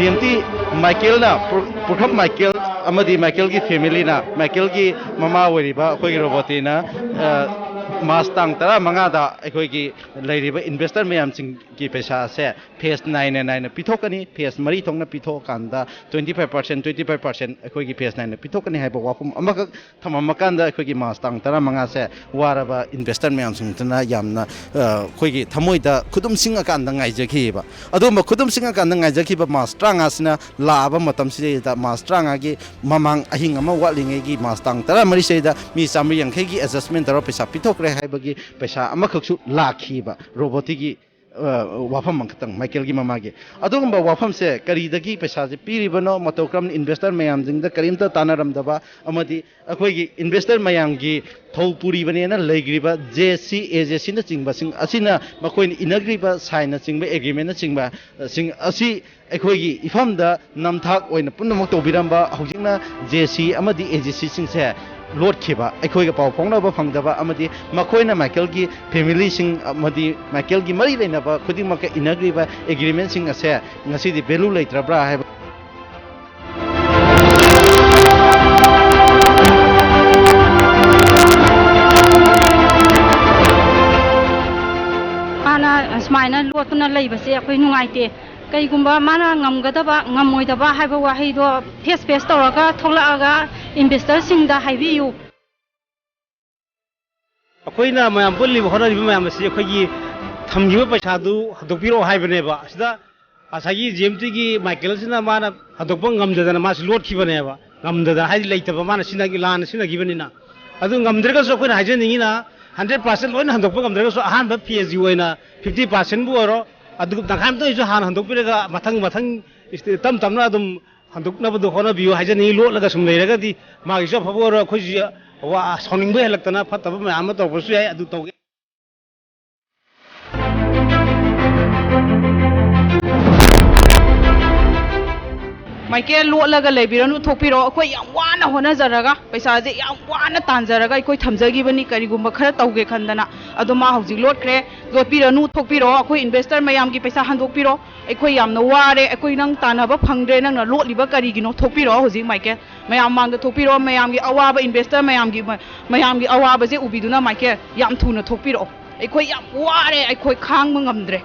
GMT Michael na Purkham Michael amadi Michael ki family na Michael ki mama weriba khoi roboti na mas tang tara manga da akhoi ki leiriba investor mayam sing ki pesa se phase 9 na pithokani phase mari thongna pithok kanda 25% akhoi ki phase 9 na pithokani haiba wafum amaka thamama kanda akhoi ki mas tang tara manga se waraba investor mayam sing tana yamna khoi ki thamoi da khudum sing akanda ngai jakhi ba adoma khudum sing akanda ngai jakhi ba mas tranga sina laba matam si da mas tranga gi mamang ahing ama watlingai gi mas tang tara mari se da mi samri yankhai gi adjustment tara pesa pithokre haibagi pesa amakhakshu lakhiba robotigi wafam mangtang Michael gi mamagi adugumba wafam se karidagi pesa je piribano matokram investor mayam jingda karimta tanaramdaba amadi akhoi gi investor mayam gi thopuri bane na leigriba JC AJC na chingba sing asina makoi inagriba sign na chingba agreement na chingba sing asi akhoi gi ifamda namthak oina punamok tobiramba hojingna JC amadi AJC sing se Lord Kiba, Equaga Pau Ponga Fangdaba, Amadi, Makoina Michaelgi, family sing Amadi, Michaelgi Marinaba, Kudimaka inagriba, agreement sing a say, Nasi the Belu later bra have. Ana Smina Lotuna labor say a queen white. Kaigumba mana ngamgadaba ngamoidaba haiba wahido face toraga tholaga investors singda haibiu akoina mayam pulli honari mayam se akogi thamgiba paisa du hadopiro haibaneba sida asagi GMT gi Michael sina mana hadopang ngamdana mas lot khibaneba ngamdana hai leitaba mana sinagi lan sinagi banina adu ngamdrega so koina hajeningina 100% loina hadopang ngamdrega so ahan ba PSU oina 50% bu oro aduk dakham to isu han handuk pirega mathang tam tamna adum handuk na bu khona biu hajani lo laga sum leiraga di ma isu phobor khoji wa soning be laktana phataba ma am to bosu ai adu to Michael lo laga leibiranu thopiro akoi yam wana hona jaraga paisa je yam wana tanjaraga akoi thamjagi bani karigumba khara tauge khandana aduma hauji lot kre lotpiranu thopiro akoi investor mayam gi paisa handokpiro akoi yamna ware akoi nang tanaba phangdre nang na lotliba karigino thopiro hauji Michael mayam mangda thopiro mayam gi awaba investor mayam gi awaba je ubiduna Michael yam thuna thopiro akoi yam ware akoi khang ngamdre